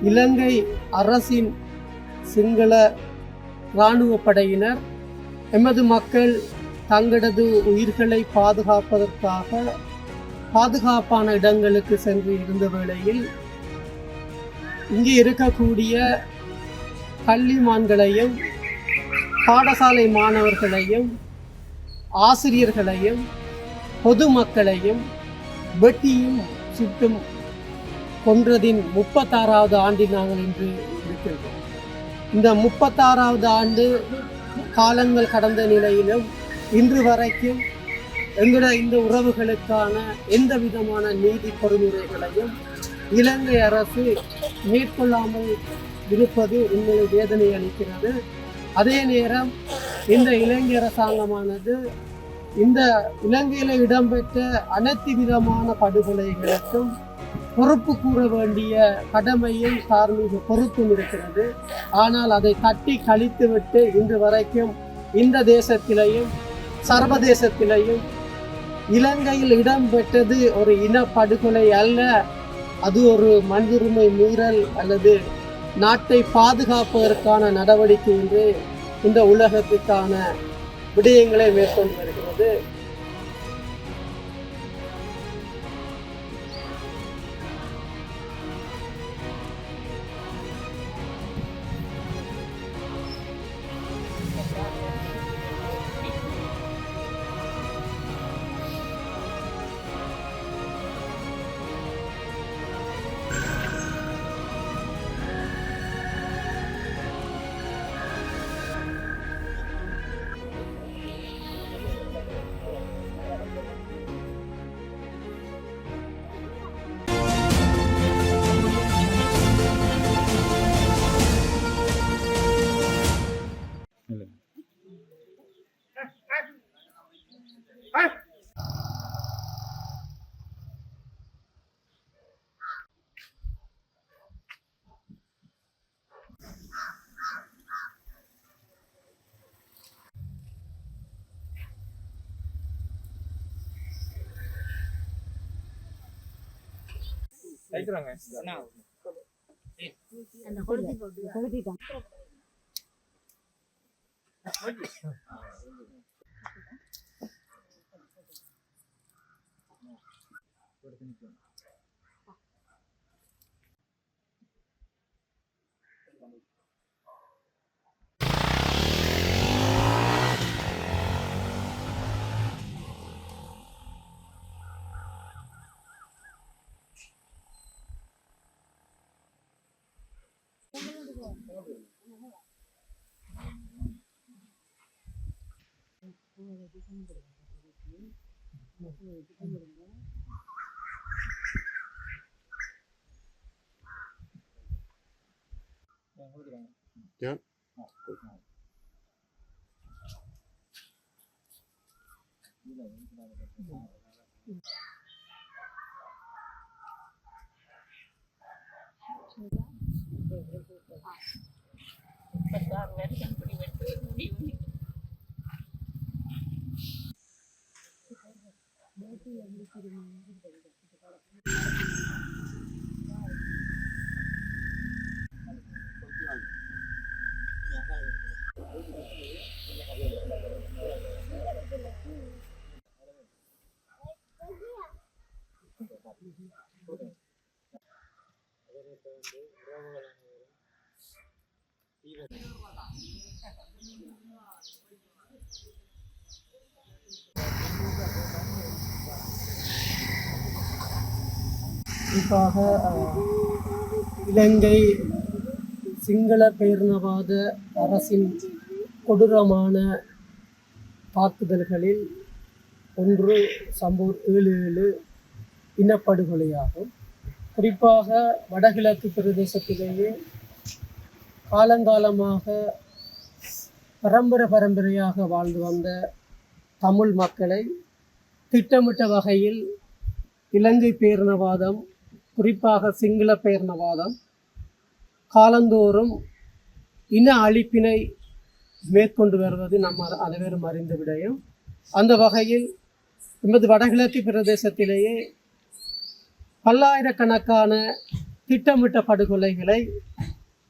இலங்கை அரசின் சிங்கள இராணுவ படையினர் எமது மக்கள் தங்களது உயிர்களை பாதுகாப்பதற்காக பாதுகாப்பான இடங்களுக்கு சென்று இருந்த வேளையில் இங்கே இருக்கக்கூடிய கல்விமான்களையும் பாடசாலை மாணவர்களையும் ஆசிரியர்களையும் பொதுமக்களையும் வெட்டியும் சுட்டும் கொன்றதின் 36வது ஆண்டில் நாங்கள் இன்று இருக்கிறோம். இந்த 36வது ஆண்டு காலங்கள் கடந்த நிலையிலும் இன்று வரைக்கும் எங்களுடைய இந்த உறவுகளுக்கான எந்த விதமான நீதி பொறிமுறைகளையும் இலங்கை அரசு மேற்கொள்ளாமல் இருப்பது உண்மையை வேதனை அளிக்கிறது. அதே நேரம் இந்த இலங்கை அரசாங்கமானது இந்த இலங்கையில் இடம்பெற்ற அனைத்து விதமான படுகொலைகளுக்கும் பொறுப்பு கூற வேண்டிய கடமையும் தார்மீக பொறுப்பும் இருக்கிறது. ஆனால் அதை தட்டி கழித்துவிட்டு இன்று வரைக்கும் இந்த தேசத்திலேயும் சர்வதேசத்திலேயும் இலங்கையில் இடம்பெற்றது ஒரு இனப்படுகொலை அல்ல, அது ஒரு மனிதுரிமை மீறல் அல்லது நாட்டை பாதுகாப்பதற்கான நடவடிக்கை என்று இந்த உலகத்துக்கான விடயங்களை மேற்கொண்டு வருகிறது. Yeah. குறிப்பாக இலங்கை சிங்கள பேரினவாத அரசின் கொடூரமான தாக்குதல்களில் ஒன்று சம்பவம் 7/7 இனப்படுகொலையாகும். குறிப்பாக வடகிழக்கு பிரதேசத்திலேயே காலங்காலமாக பரம்பரையாக வாழ்ந்து வந்த தமிழ் மக்களை திட்டமிட்ட வகையில் இலங்கை பேரினவாதம், குறிப்பாக சிங்கள பேரினவாதம் காலந்தோறும் இன அழிப்பினை மேற்கொண்டு வருவது நம்ம அனைவரும் அறிந்த விடயம். அந்த வகையில் நமது வடகிழக்கு பிரதேசத்திலேயே பல்லாயிரக்கணக்கான திட்டமிட்ட படுகொலைகளை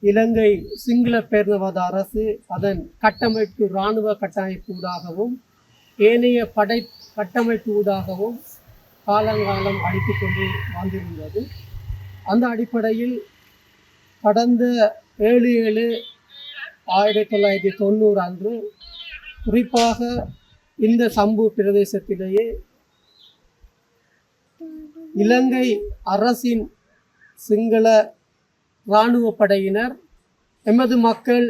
இலங்கை சிங்கள பேரினவாத அரசு அதன் கட்டமைப்பு இராணுவ கட்டமைப்பு ஊடாகவும் ஏனைய படை கட்டமைப்பு ஊடாகவும் காலங்காலம் அளித்து கொண்டு வந்திருந்தது. அந்த அடிப்படையில் கடந்த 7/7/1990 அன்று குறிப்பாக இந்த சம்பு பிரதேசத்திலேயே இலங்கை அரசின் சிங்கள இராணுவ படையினர் எமது மக்கள்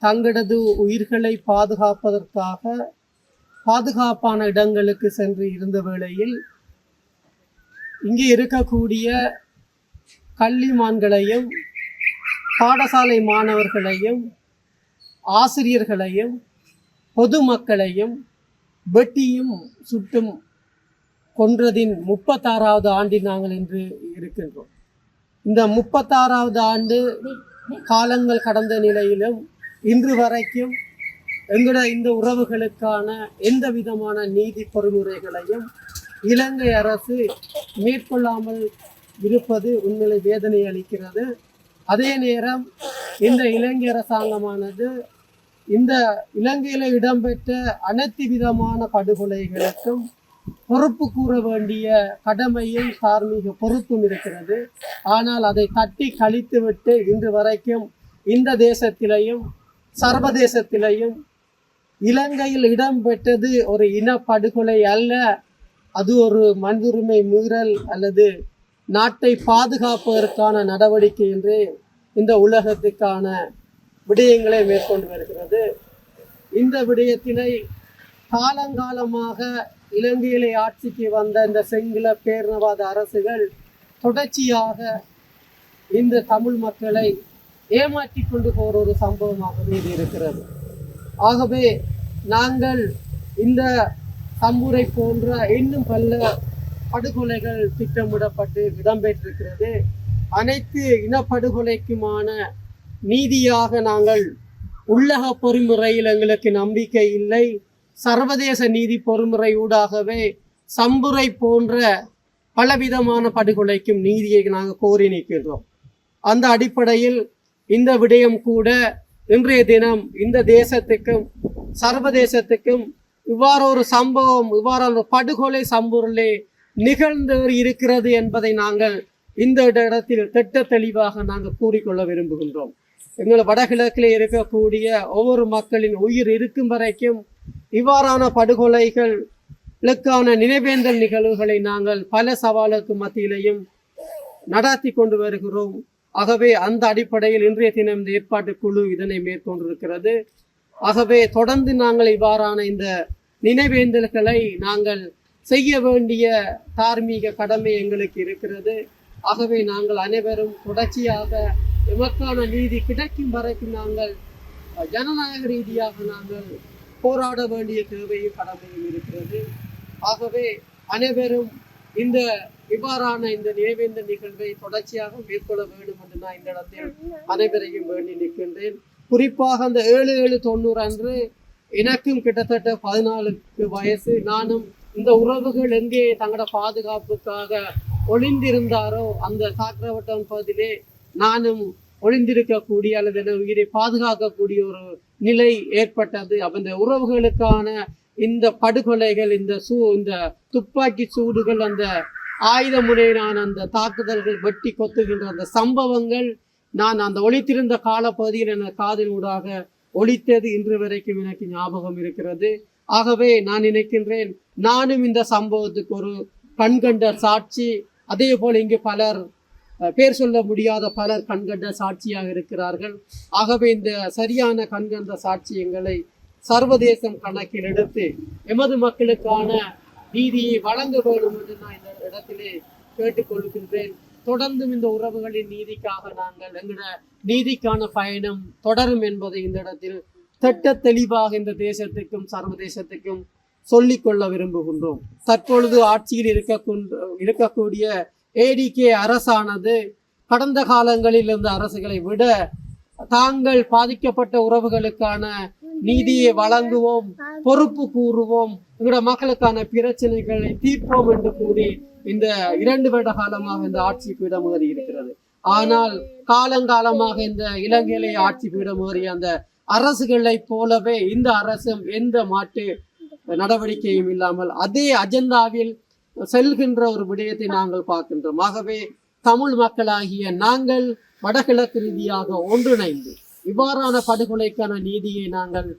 தங்களது உயிர்களை பாதுகாப்பதற்காக பாதுகாப்பான இடங்களுக்கு சென்று இருந்த வேளையில் இங்கே இருக்கக்கூடிய கல்விமான்களையும் பாடசாலை மாணவர்களையும் ஆசிரியர்களையும் பொதுமக்களையும் வெட்டியும் சுட்டும் கொன்றதின் 36வது ஆண்டில் நாங்கள் இன்று இருக்கின்றோம். இந்த 36வது ஆண்டு காலங்கள் கடந்த நிலையிலும் இன்று வரைக்கும் எங்களோட இந்த உறவுகளுக்கான எந்த விதமான நீதி பொறிமுறைகளையும் இலங்கை அரசு மேற்கொள்ளாமல் இருப்பது உண்மையிலே வேதனை அளிக்கிறது. அதே நேரம் இந்த இலங்கை அரசாங்கமானது இந்த இலங்கையில் இடம்பெற்ற அனைத்து விதமான படுகொலைகளுக்கும் பொறுப்பு கூற வேண்டிய கடமையும் தார்மீக பொறுப்பும் இருக்கிறது. ஆனால் அதை தட்டி கழித்துவிட்டு இன்று வரைக்கும் இந்த தேசத்திலையும் சர்வதேசத்திலையும் இலங்கையில் இடம்பெற்றது ஒரு இனப்படுகொலை அல்ல, அது ஒரு மனிதுரிமை மீறல் அல்லது நாட்டை பாதுகாப்பதற்கான நடவடிக்கை என்று இந்த உலகத்துக்கான விடயங்களை மேற்கொண்டு வருகிறது. இந்த விடயத்தினை காலங்காலமாக இலங்கையிலே ஆட்சிக்கு வந்த இந்த சிங்கள பேரினவாத அரசுகள் தொடர்ச்சியாக இந்த தமிழ் மக்களை ஏமாற்றி கொண்டு போகிற ஒரு சம்பவமாகவே இது இருக்கிறது. ஆகவே நாங்கள் இந்த சம்பூரை போன்ற இன்னும் பல படுகொலைகள் திட்டமிடப்பட்டு இடம்பெற்றிருக்கிறது. அனைத்து இனப்படுகொலைக்குமான நீதியாக நாங்கள் உள்ளக பொறிமுறையில் எங்களுக்கு நம்பிக்கை இல்லை. சர்வதேச நீதி பொறிமுறை ஊடாகவே சம்புரை போன்ற பலவிதமான படுகொலைக்கும் நீதியை நாங்கள் கோரி நிற்கின்றோம். அந்த அடிப்படையில் இந்த விடயம் கூட இன்றைய தினம் இந்த தேசத்துக்கும் சர்வதேசத்துக்கும் இவ்வாறு ஒரு சம்பவம், இவ்வாறு ஒரு படுகொலை சம்பூரிலே நிகழ்ந்து இருக்கிறது என்பதை நாங்கள் இந்த இடத்தில் திட்ட தெளிவாக நாங்கள் கூறிக்கொள்ள விரும்புகின்றோம். எங்கள் வடகிழக்கில் இருக்கக்கூடிய ஒவ்வொரு மக்களின் உயிர் இருக்கும் வரைக்கும் இவ்வாறான படுகொலைகளுக்கான நினைவேந்தல் நிகழ்வுகளை நாங்கள் பல சவாலுக்கு மத்தியிலையும் நடாத்தி கொண்டு வருகிறோம். ஆகவே அந்த அடிப்படையில் இன்றைய தினம் இந்த ஏற்பாட்டு குழு இதனை மேற்கொண்டிருக்கிறது. ஆகவே தொடர்ந்து நாங்கள் இவ்வாறான இந்த நினைவேந்தல்களை நாங்கள் செய்ய வேண்டிய தார்மீக கடமை எங்களுக்கு இருக்கிறது. ஆகவே நாங்கள் அனைவரும் தொடர்ச்சியாக எமக்கான நீதி கிடைக்கும் வரைக்கும் நாங்கள் ஜனநாயக ரீதியாக நாங்கள் போராட வேண்டிய தேவையும் கடமையும் இருக்கிறது. ஆகவே அனைவரும் இந்த இவ்வாறான இந்த நினைவேந்த நிகழ்வை தொடர்ச்சியாக மேற்கொள்ள வேண்டும் என்று நான் இந்த இடத்தில் அனைவரையும் வேண்டி நிற்கின்றேன். குறிப்பாக அந்த 7/7/90 அன்று எனக்கும் கிட்டத்தட்ட 14 வயசு. நானும் இந்த உறவுகள் எங்கே தங்களோட பாதுகாப்புக்காக ஒளிந்திருந்தாரோ அந்த சாக்கரவட்டம் பகுதியிலே நானும் ஒளிந்திருக்கக்கூடிய அல்லது உயிரை பாதுகாக்கக்கூடிய ஒரு நிலை ஏற்பட்டது. அந்த உறவுகளுக்கான இந்த படுகொலைகள், இந்த துப்பாக்கி சூடுகள், அந்த ஆயுத முறையிலான அந்த தாக்குதல்கள், வெட்டி கொத்துகின்ற அந்த சம்பவங்கள் நான் அந்த ஒளித்திருந்த காலப்பகுதியில் என காதில் ஊடாக ஒளித்தது இன்று வரைக்கும் எனக்கு ஞாபகம் இருக்கிறது. ஆகவே நான் நினைக்கின்றேன், நானும் இந்த சம்பவத்துக்கு ஒரு கண்கண்ட சாட்சி. அதே போல் இங்கு பலர் பேர் சொல்ல முடியாத பலர் கண்கண்ட சாட்சியாக இருக்கிறார்கள். ஆகவே இந்த சரியான கண்கண்ட சாட்சியங்களை சர்வதேசம் கணக்கில் எடுத்து எமது மக்களுக்கான நீதியை வழங்க வேண்டும் என்று நான் இந்த இடத்திலே கேட்டுக்கொள்கின்றேன். தொடர்ந்தும் இந்த உறவுகளின் நீதிக்காக நாங்கள் எங்களோட நீதிக்கான பயணம் தொடரும் என்பதை இந்த இடத்தில் திட்ட தெளிவாக இந்த தேசத்துக்கும் சர்வதேசத்துக்கும் சொல்லிக்கொள்ள விரும்புகின்றோம். தற்பொழுது ஆட்சியில் இருக்கக்கூடிய ஏடிகே அரசானது கடந்த காலங்களில் இருந்த அரசுகளை விட தாங்கள் பாதிக்கப்பட்ட உறவுகளுக்கான நீதியை வழங்குவோம், பொறுப்பு கூறுவோம், எங்களோட மக்களுக்கான பிரச்சனைகளை தீர்ப்போம் என்று கூறி இந்த 2 வருட காலமாக இந்த ஆட்சி பீடம் ஏறி இருக்கிறது. ஆனால் காலங்காலமாக இந்த இலங்கையிலே ஆட்சி பீடம் ஏறிய அந்த அரசுகளை போலவே இந்த அரசும் எந்த மாற்று நடவடிக்கையும் இல்லாமல் அதே அஜெண்டாவில் செல்கின்ற ஒரு விடயத்தை நாங்கள் பார்க்கின்றோம். ஆகவே தமிழ் மக்களாகிய நாங்கள் வடகிழக்கு ரீதியாக ஒன்றிணைந்து இவ்வாறான படுகொலைக்கான நீதியை நாங்கள்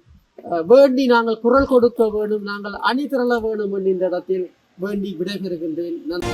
வேண்டி நாங்கள் குரல் கொடுக்க வேண்டும், நாங்கள் அணி திரள வேண்டும் என்று இந்த இடத்தில் வேண்டி விடைபெறுகின்றேன். நன்றி.